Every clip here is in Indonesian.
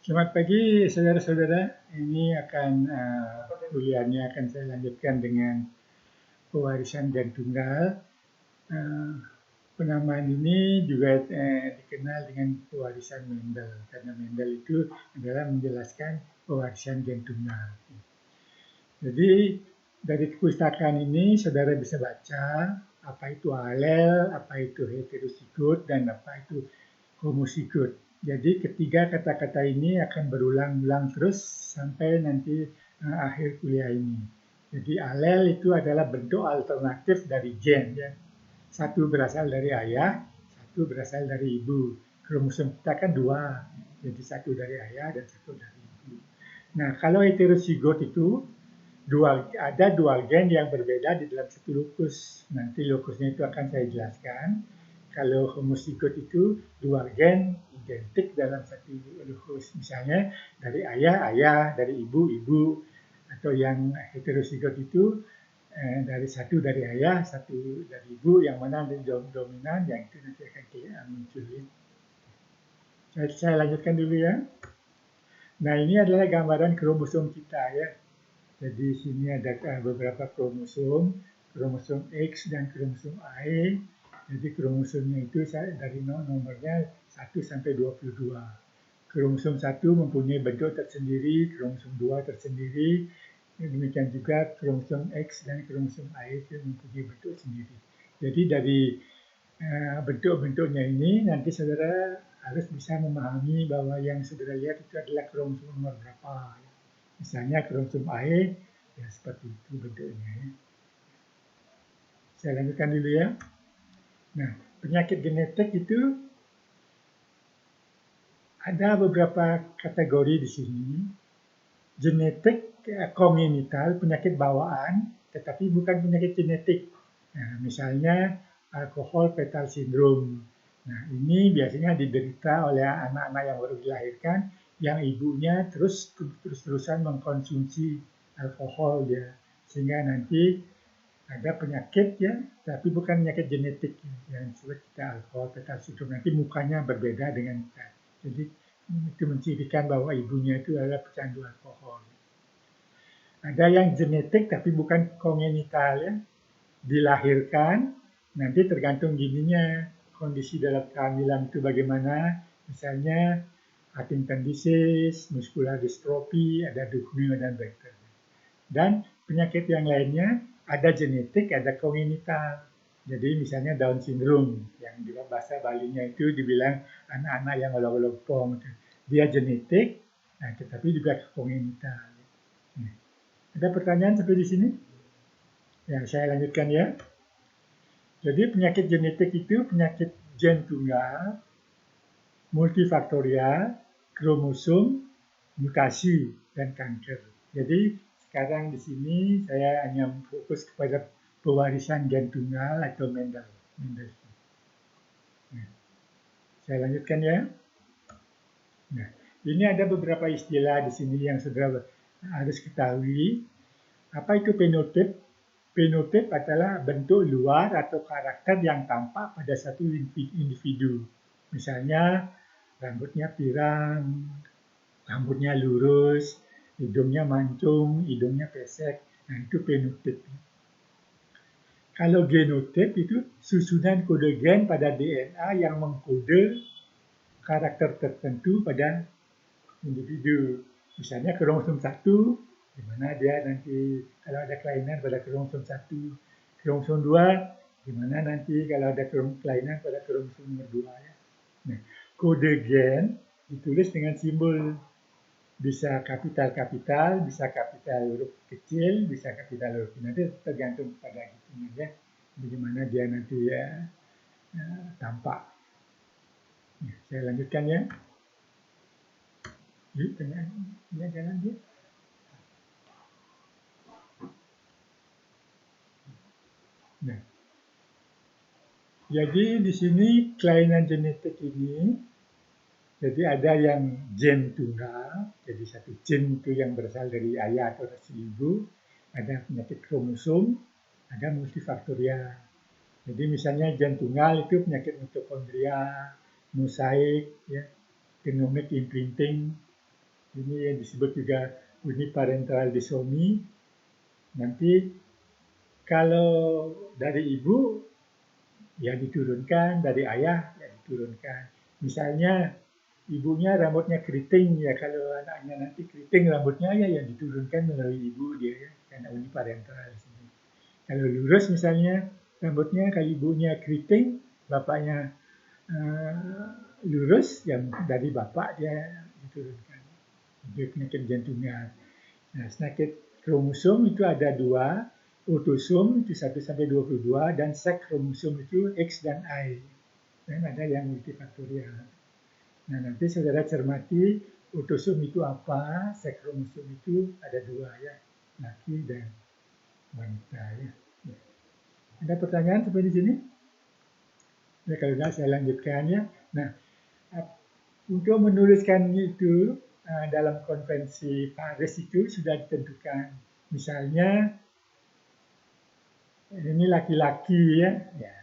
Selamat pagi saudara-saudara. Ini akan kuliahnya akan saya lanjutkan dengan pewarisan gen tunggal. Penamaan ini juga dikenal dengan pewarisan Mendel karena Mendel itu adalah menjelaskan pewarisan gen tunggal. Jadi dari kepustakaan ini saudara bisa baca apa itu alel, apa itu heterozigot, dan apa itu homozigot. Jadi ketiga kata-kata ini akan berulang-ulang terus sampai nanti akhir kuliah ini. Jadi alel itu adalah bentuk alternatif dari gen. Ya. Satu berasal dari ayah, satu berasal dari ibu. Kromosom kita kan dua, jadi satu dari ayah dan satu dari ibu. Nah kalau heterozigot itu ada dual gen yang berbeda di dalam satu lokus. Nanti lokusnya itu akan saya jelaskan. Kalau homozigot itu dua gen identik dalam satu lokus. Misalnya dari ayah, dari ibu, atau yang heterozigot itu satu dari ayah, satu dari ibu, yang mana dominan, yang itu nanti akan muncul. Saya lanjutkan dulu ya. Nah ini adalah gambaran kromosom kita ya. Jadi sini ada beberapa kromosom X dan kromosom Y. Jadi kromosomnya itu dari nomornya 1 sampai 22. Kromosom 1 mempunyai bentuk tersendiri, kromosom 2 tersendiri. Demikian juga kromosom X dan kromosom Y itu mempunyai bentuk sendiri. Jadi dari bentuk-bentuknya ini nanti saudara harus bisa memahami bahwa yang saudara lihat itu adalah kromosom nomor berapa. Misalnya kromosom Y, ya seperti itu bentuknya. Ya. Saya lanjutkan dulu ya. Nah, penyakit genetik itu ada beberapa kategori di sini. Genetik kongenital, penyakit bawaan, tetapi bukan penyakit genetik. Nah, misalnya alkohol fetal syndrome. Nah, ini biasanya diderita oleh anak-anak yang baru dilahirkan, yang ibunya terus-terusan mengkonsumsi alkohol ya, sehingga nanti ada penyakit ya, tapi bukan penyakit genetik yang disebut kita alkohol fetal syndrome. Nanti mukanya berbeda dengan kita. Jadi itu mencirikan bahwa ibunya itu adalah pecandu alkohol. Ada yang genetik tapi bukan kongenital ya, dilahirkan, nanti tergantung gininya, kondisi dalam kehamilan itu bagaimana, misalnya Huntington disease, muscular dystrophy, ada Duchenne dan Becker. Dan penyakit yang lainnya ada genetik, ada kongenital. Jadi misalnya Down syndrome, yang di bahasa Balinya itu dibilang anak-anak yang olok-olok. Dia genetik, nah, tetapi juga kongenital. Ada pertanyaan sampai di sini? Ya, saya lanjutkan ya. Jadi penyakit genetik itu penyakit gen tunggal, multifaktorial, kromosom, mutasi, dan kanker. Jadi sekarang di sini saya hanya fokus kepada pewarisan gen tunggal atau Mendel. Nah, saya lanjutkan ya. Nah, ini ada beberapa istilah di sini yang saudara harus ketahui. Apa itu fenotip? Fenotip adalah bentuk luar atau karakter yang tampak pada satu individu. Misalnya rambutnya pirang, rambutnya lurus, hidungnya mancung, hidungnya pesek. Nah, itu fenotip. Kalau genotip itu susunan kode gen pada DNA yang mengkode karakter tertentu pada individu. Misalnya kromosom 1, di mana dia nanti kalau ada kelainan pada kromosom 1, kromosom 2, di mana nanti kalau ada kelainan pada kromosom nomor 2. Ya. Nah, kode gen ditulis dengan simbol, bisa kapital, bisa kapital huruf kecil, bisa kapital huruf. Nanti tergantung pada ya, bagaimana dia nanti ya, tampak. Ya, saya lanjutkan ya. Yuk, dia jalan dia. Nah, jadi di sini kelainan genetik ini, jadi ada yang gen tunggal, jadi satu gen itu yang berasal dari ayah atau dari ibu, ada penyakit kromosom, ada multifaktorial. Jadi misalnya gen tunggal itu penyakit mitokondria, mosaik, ya, genomic imprinting, Ini yang disebut juga uniparental disomi. Nanti kalau dari ibu ya diturunkan, dari ayah ya diturunkan. Misalnya ibunya rambutnya keriting, ya kalau anaknya nanti keriting rambutnya ya yang diturunkan melalui ibu dia ya, karena uniparental. Kalau lurus misalnya rambutnya, kalau ibunya keriting, bapaknya lurus, yang dari bapak dia diturunkan. Dia penyakit jantungnya. Nah, penyakit kromosom itu ada dua, autosom itu 1 sampai 22 dan seks kromosom itu X dan Y. Dan ada yang multifaktorial. Nah, nanti saudara cermati autosom itu apa, seks kromosom itu ada dua ya, laki dan wanita ya. Ada pertanyaan sampai di sini? Ya, kalau tidak saya lanjutkan ya. Nah, untuk menuliskan itu dalam konvensi Paris itu sudah ditentukan. Misalnya ini laki-laki ya, ya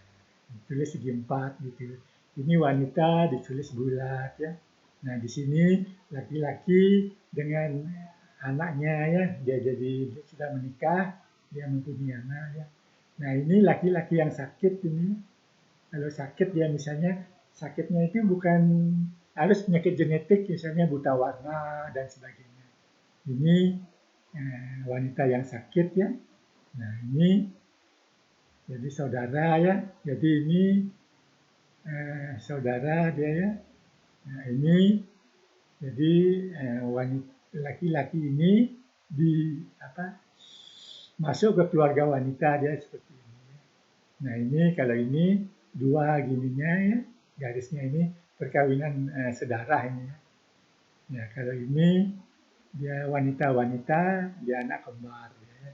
ditulis segi 4 gitu. Ini wanita ditulis bulat ya. Nah di sini laki-laki dengan anaknya ya, dia jadi sudah menikah, dia mempunyai anak ya. Nah ini laki-laki yang sakit ini, kalau sakit dia misalnya sakitnya itu bukan harus penyakit genetik, misalnya buta warna dan sebagainya. Ini wanita yang sakit ya. Nah ini jadi saudara ya. Jadi ini saudara dia ya. Nah ini jadi wanita laki-laki ini di apa masuk ke keluarga wanita dia seperti ini. Nah ini kalau ini dua gininya ya, garisnya ini perkawinan sedarah ini ya. Ya kalau ini dia wanita-wanita, dia anak kembar. Ya.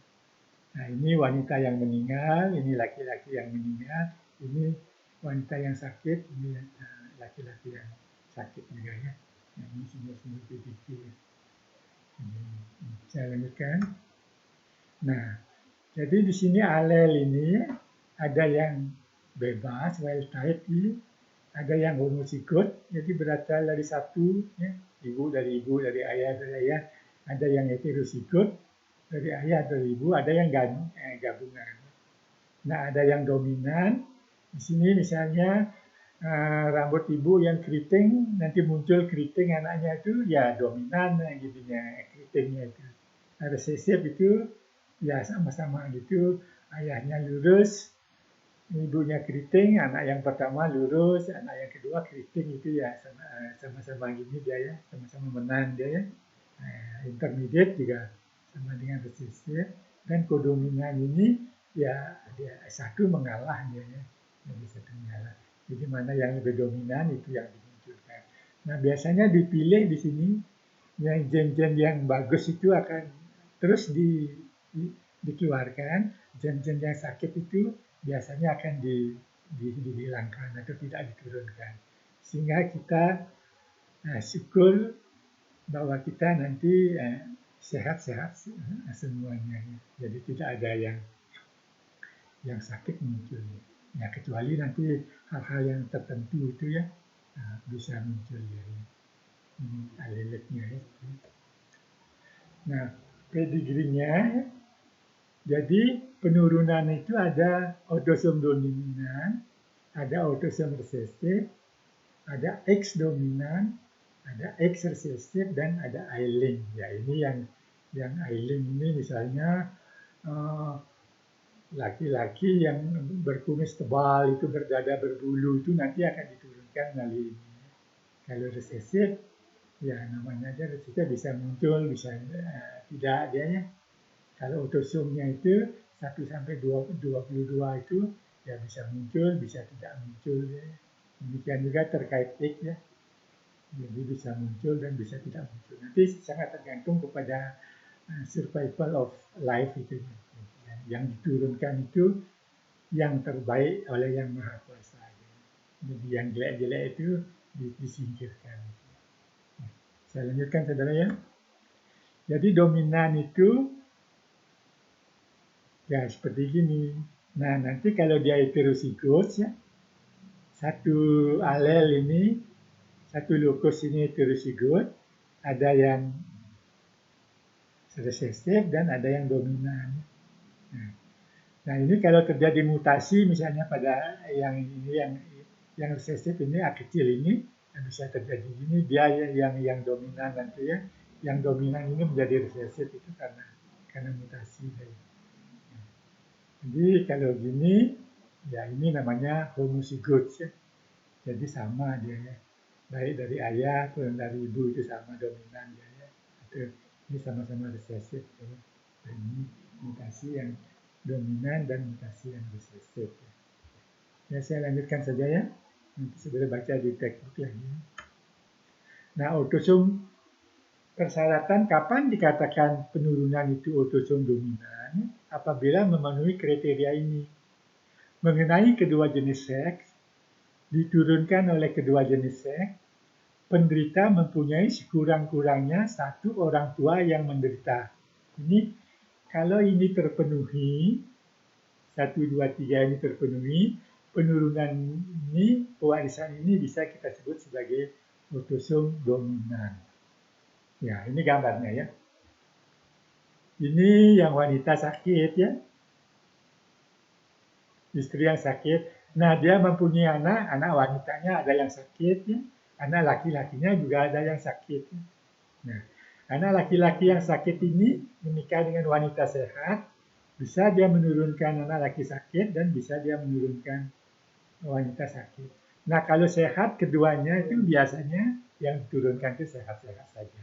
Nah ini wanita yang meninggal, ini laki-laki yang meninggal, ini wanita yang sakit, ini laki-laki yang sakit juga ya. Nah, ini sumber-sumber PDP. Saya lanjutkan. Nah, jadi di sini alel ini ada yang bebas, wild type, ada yang homozigot, jadi berasal dari satu, ya, ibu, dari ayah, ada yang heterozigot, dari ayah, dari ibu, ada yang gabungan. Nah, ada yang dominan, di sini misalnya rambut ibu yang keriting, nanti muncul keriting anaknya itu, ya dominan giginya, keritingnya itu. Resesif itu, ya sama-sama gitu, ayahnya lurus, ibunya keriting, anak yang pertama lurus, anak yang kedua keriting itu ya sama-sama gini dia ya, sama-sama menan dia ya. Intermediate juga sama dengan resistif dan kodominan ini ya dia satu mengalah dia ya, jadi satu mengalah. Jadi mana yang lebih dominan itu yang dimunculkan. Nah biasanya dipilih di sini yang gen-gen yang bagus itu akan terus dikeluarkan, gen-gen yang sakit itu biasanya akan dihilangkan atau tidak diturunkan. Sehingga kita syukur bahwa kita nanti sehat-sehat semuanya. Jadi tidak ada yang sakit muncul. Ya kecuali nanti hal-hal yang tertentu itu ya bisa muncul ya. Ini aleletnya ya. Nah, pedigrinya jadi penurunan itu ada autosom dominan, ada autosom resesif, ada X dominan, ada X resesif dan ada I-link. Ya ini yang I-link ini misalnya laki-laki yang berkumis tebal itu berdada berbulu itu nanti akan diturunkan melalui ini. Kalau resesif ya namanya aja resesif bisa muncul bisa tidak dia ya. Kalau autosomnya itu 1 sampai 22 itu ya bisa muncul, bisa tidak muncul. Ya. Demikian juga terkait X ya. Jadi bisa muncul dan bisa tidak muncul. Nanti sangat tergantung kepada survival of life itu. Yang diturunkan itu yang terbaik oleh Yang Maha Kuasa. Jadi yang jelek-jelek itu disingkirkan. Saya lanjutkan saudara ya. Jadi dominan itu ya seperti gini. Nah nanti kalau dia heterozigot ya, satu alel ini, satu lokus ini heterozigot, ada yang resesif dan ada yang dominan. Nah, ini kalau terjadi mutasi misalnya pada yang ini yang resesif ini A kecil ini yang bisa terjadi ini dia yang dominan nanti ya. Yang dominan ini menjadi resesif itu karena mutasi dari. Jadi kalau gini ya ini namanya homozygotes ya. Jadi sama dia ya. Baik dari ayah atau dari ibu itu sama dominan dia ya. Ini sama-sama resesif ya. Dan ini mutasi yang dominan dan mutasi yang resesif. Ya, saya lanjutkan saja ya. Nanti sudah baca di textbook lagi. Nah, autosom persyaratan kapan dikatakan penurunan itu autosom dominan apabila memenuhi kriteria ini. Mengenai kedua jenis seks, diturunkan oleh kedua jenis seks, penderita mempunyai sekurang-kurangnya satu orang tua yang menderita. Ini kalau ini terpenuhi, 1, 2, 3 ini terpenuhi, penurunan ini, pewarisan ini bisa kita sebut sebagai autosom dominan. Ya, ini gambarnya ya. Ini yang wanita sakit ya. Istri yang sakit. Nah, dia mempunyai anak wanitanya ada yang sakit ya. Anak laki-lakinya juga ada yang sakit. Nah, anak laki-laki yang sakit ini menikah dengan wanita sehat, bisa dia menurunkan anak laki sakit dan bisa dia menurunkan wanita sakit. Nah, kalau sehat keduanya itu biasanya yang diturunkan itu sehat-sehat saja.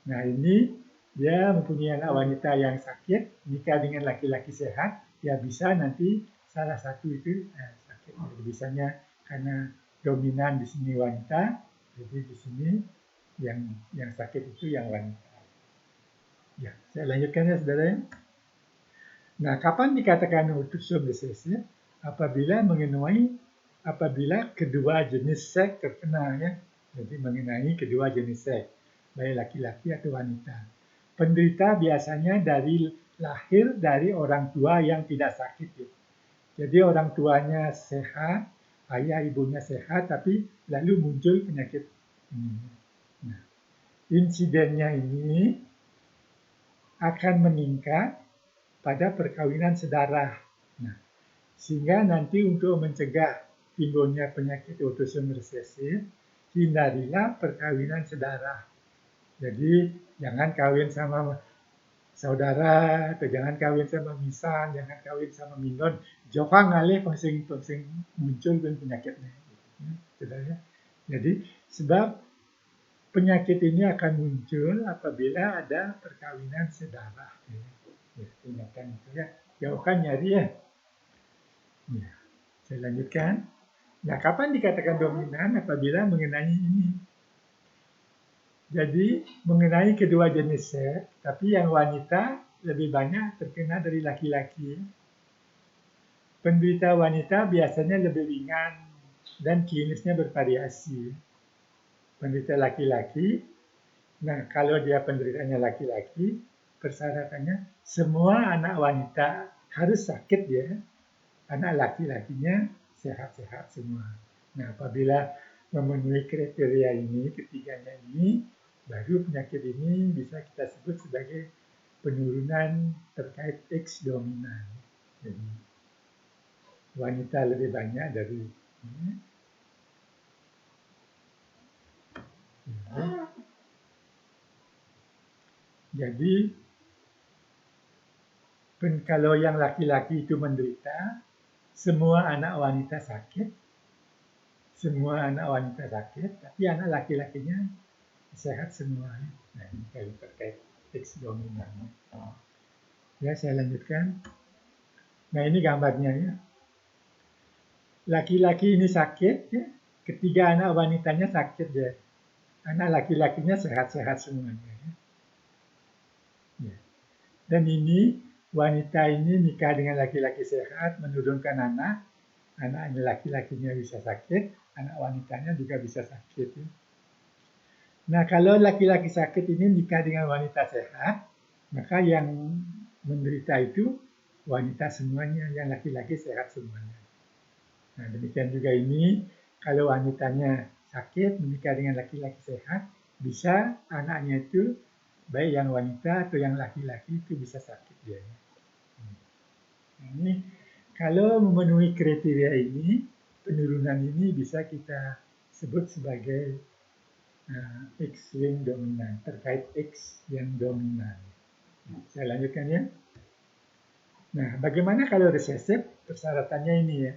Nah, ini dia mempunyai anak wanita yang sakit, nikah dengan laki-laki sehat, ya bisa nanti salah satu itu sakit. Jadi, biasanya karena dominan di sini wanita, jadi di sini yang sakit itu yang wanita. Ya, saya lanjutkan ya saudara ya. Nah, kapan dikatakan autosom resesif? Apabila kedua jenis seks terkena ya. Jadi mengenai kedua jenis seks, baik laki-laki atau wanita. Penderita biasanya lahir dari orang tua yang tidak sakit. Ya. Jadi orang tuanya sehat, ayah ibunya sehat, tapi lalu muncul penyakit ini. Nah, insidennya ini akan meningkat pada perkawinan sedarah. Nah, sehingga nanti untuk mencegah timbulnya penyakit autosom resesif, hindarilah perkawinan sedarah. Jadi jangan kawin sama saudara, atau jangan kawin sama misan, jangan kawin sama minon. Jauhkan ngalih pusing muncul penyakitnya. Jadi sebab penyakit ini akan muncul apabila ada perkawinan sedarah. Ingatkan itu ya, jauhkan nyari ya. Ya, saya lanjutkan. Nah, kapan dikatakan dominan? Apabila mengenai ini. Jadi, mengenai kedua jenis seks, tapi yang wanita lebih banyak terkena dari laki-laki. Penderita wanita biasanya lebih ringan dan klinisnya bervariasi. Penderita laki-laki, nah kalau dia penderitanya laki-laki, persyaratannya semua anak wanita harus sakit ya. Anak laki-lakinya sehat-sehat semua. Nah, apabila memenuhi kriteria ini, ketiganya ini, baru penyakit ini bisa kita sebut sebagai penurunan terkait X dominan. Jadi, wanita lebih banyak dari ini. Jadi, kalau yang laki-laki itu menderita, semua anak wanita sakit, tapi anak laki-lakinya sehat semua. Nah, ini kalau terkait X dominan. Ya, saya lanjutkan. Nah, ini gambarnya ya. Laki-laki ini sakit, ya. Ketiga anak wanitanya sakit ya. Anak laki-lakinya sehat-sehat semuanya. Ya. Dan ini wanita ini nikah dengan laki-laki sehat, menurunkan anak laki-lakinya bisa sakit, anak wanitanya juga bisa sakit. Ya. Nah, kalau laki-laki sakit ini nikah dengan wanita sehat, maka yang menderita itu wanita semuanya, yang laki-laki sehat semuanya. Nah, demikian juga ini, kalau wanitanya sakit, menikah dengan laki-laki sehat, bisa anaknya itu baik yang wanita atau yang laki-laki itu bisa sakit dia. Ini kalau memenuhi kriteria ini, penurunan ini bisa kita sebut sebagai X-linked dominan, terkait X yang dominan. Saya lanjutkan ya. Nah, bagaimana kalau resesif? Persyaratannya ini ya.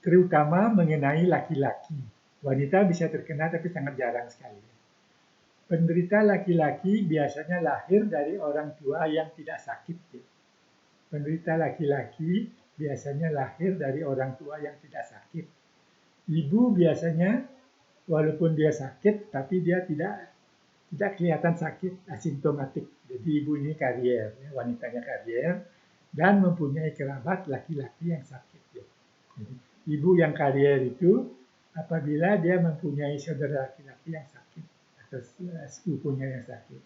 Terutama mengenai laki-laki. Wanita bisa terkena tapi sangat jarang sekali. Penderita laki-laki biasanya lahir dari orang tua yang tidak sakit. Ya. Penderita laki-laki biasanya lahir dari orang tua yang tidak sakit. Ibu biasanya walaupun dia sakit tapi dia tidak kelihatan sakit, asimptomatik. Jadi ibu ini karier, ya, wanitanya karier dan mempunyai kerabat laki-laki yang sakit. Ya. Jadi, ibu yang karier itu apabila dia mempunyai saudara laki-laki yang sakit atau sepupunya yang sakit.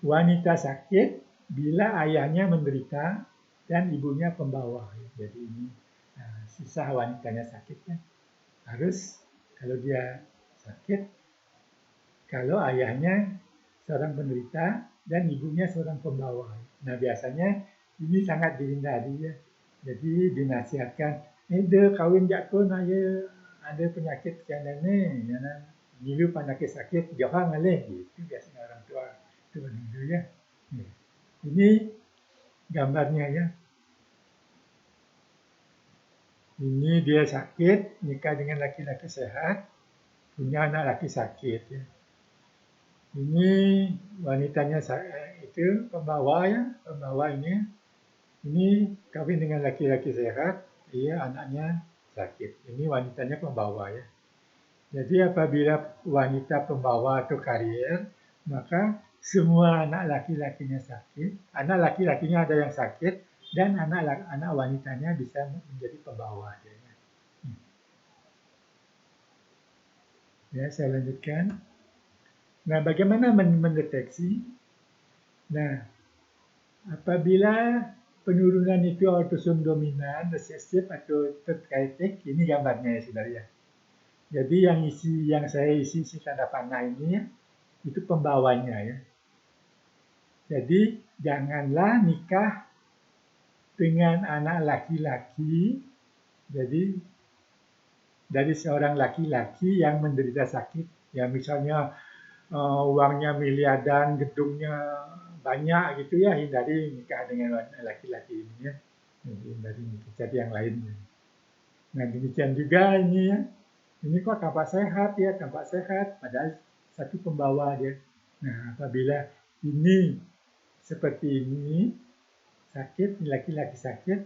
Wanita sakit bila ayahnya menderita dan ibunya pembawa. Jadi ini susah wanitanya sakit ya. Harus kalau dia sakit, kalau ayahnya seorang penderita dan ibunya seorang pembawa. Nah biasanya ini sangat dihindari ya. Jadi dinasihatkan, kawin jakun aja ada penyakit karena ini, ya dulu penyakit sakit jauh ngalih gitu biasanya orang tua itu dulu ya. Ini gambarnya ya. Ini dia sakit, nikah dengan laki-laki sehat, punya anak laki sakit ya. Ini wanitanya itu pembawa ya, pembawa ini. Ini kawin dengan laki-laki sehat, dia anaknya sakit. Ini wanitanya pembawa ya. Jadi apabila wanita pembawa atau karier, maka semua anak laki-lakinya sakit, anak laki-lakinya ada yang sakit, dan anak wanitanya bisa menjadi pembawa. Ya, saya lanjutkan. Nah, bagaimana mendeteksi? Nah, apabila penurunan itu autosom dominan, resesif atau terkait X, ini gambarnya ya saudara ya. Jadi yang saya isi tanda panah ini itu pembawanya ya. Jadi janganlah nikah dengan anak laki-laki. Jadi dari seorang laki-laki yang menderita sakit, ya misalnya uangnya miliaran, gedungnya banyak gitu ya, hindari nikah dengan laki-laki ini ya. Hindari cari yang lain. Nah demikian juga ini ya. Ini kok tampak sehat ya, tampak sehat, padahal satu pembawa dia. Nah apabila ini seperti ini, sakit, laki-laki sakit,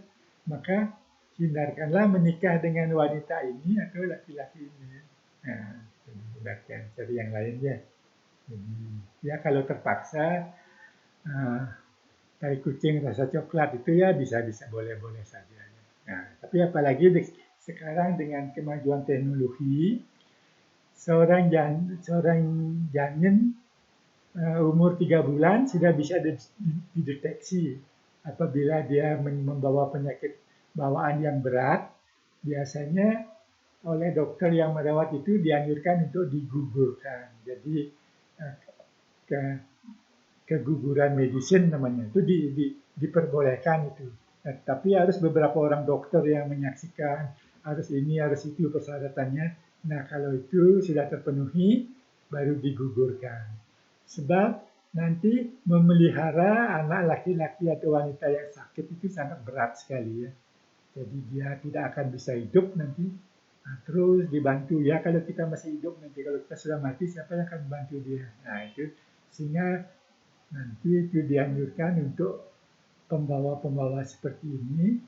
maka hindarkanlah menikah dengan wanita ini atau laki-laki ini. Nah, hindarkan, cari yang lain ya. Ya kalau terpaksa tai kucing rasa coklat itu ya bisa boleh-boleh saja. Nah, tapi apalagi sekarang dengan kemajuan teknologi, seorang janin umur 3 bulan sudah bisa dideteksi apabila dia membawa penyakit bawaan yang berat. Biasanya oleh dokter yang merawat itu dianjurkan untuk digugurkan. Jadi keguguran medicine namanya itu diperbolehkan itu. Tapi harus beberapa orang dokter yang menyaksikan, harus ini, harus itu persyaratannya. Nah kalau itu sudah terpenuhi, baru digugurkan. Sebab nanti memelihara anak laki-laki atau wanita yang sakit itu sangat berat sekali ya. Jadi dia tidak akan bisa hidup nanti. Nah, terus dibantu ya kalau kita masih hidup nanti, kalau kita sudah mati siapa yang akan membantu dia? Nah itu sehingga nanti itu dianjurkan untuk pembawa-pembawa seperti ini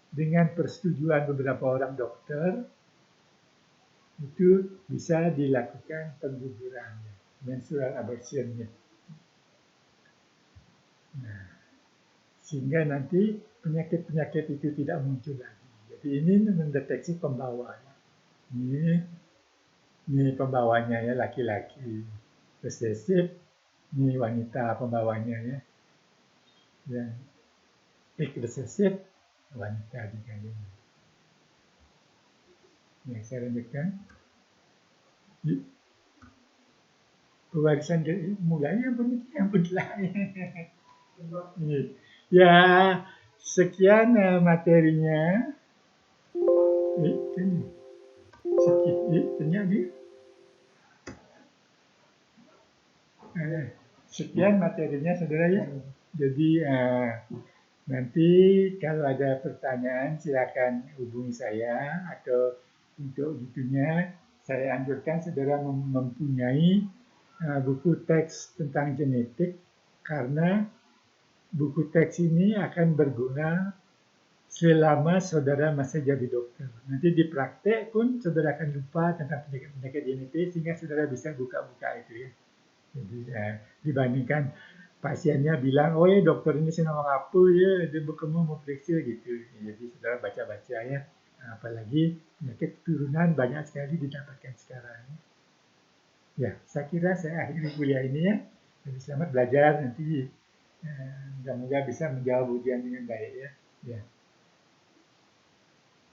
dengan persetujuan beberapa orang dokter itu bisa dilakukan penggugurannya, menstrual abortionnya. Nah, sehingga nanti penyakit-penyakit itu tidak muncul lagi. Jadi ini mendeteksi pembawa. Ini pembawanya ya, laki-laki resesif, ini wanita pembawanya ya. Dan resesif wanita juga ini. Ya, saya lanjutkan. pewarisan mulanya yang lain. Ya, sekian materinya. Ternyata sekian materinya saudara ya. Jadi nanti kalau ada pertanyaan silakan hubungi saya atau untuk itunya saya anjurkan saudara mempunyai buku teks tentang genetik karena buku teks ini akan berguna selama saudara masih jadi dokter. Nanti di praktek pun saudara akan lupa tentang penyakit-penyakit genetik sehingga saudara bisa buka-buka itu ya. Jadi dibandingkan pasiennya bilang, oh ya dokter ini saya ngomong apa ya, dia kamu mau periksa gitu. Jadi saudara baca-baca ya. Apalagi penyakit turunan banyak sekali didapatkan sekarang. Ya, saya kira saya akhiri kuliah ini ya. Jadi selamat belajar nanti. Semoga bisa menjawab ujian dengan baik ya. Ya.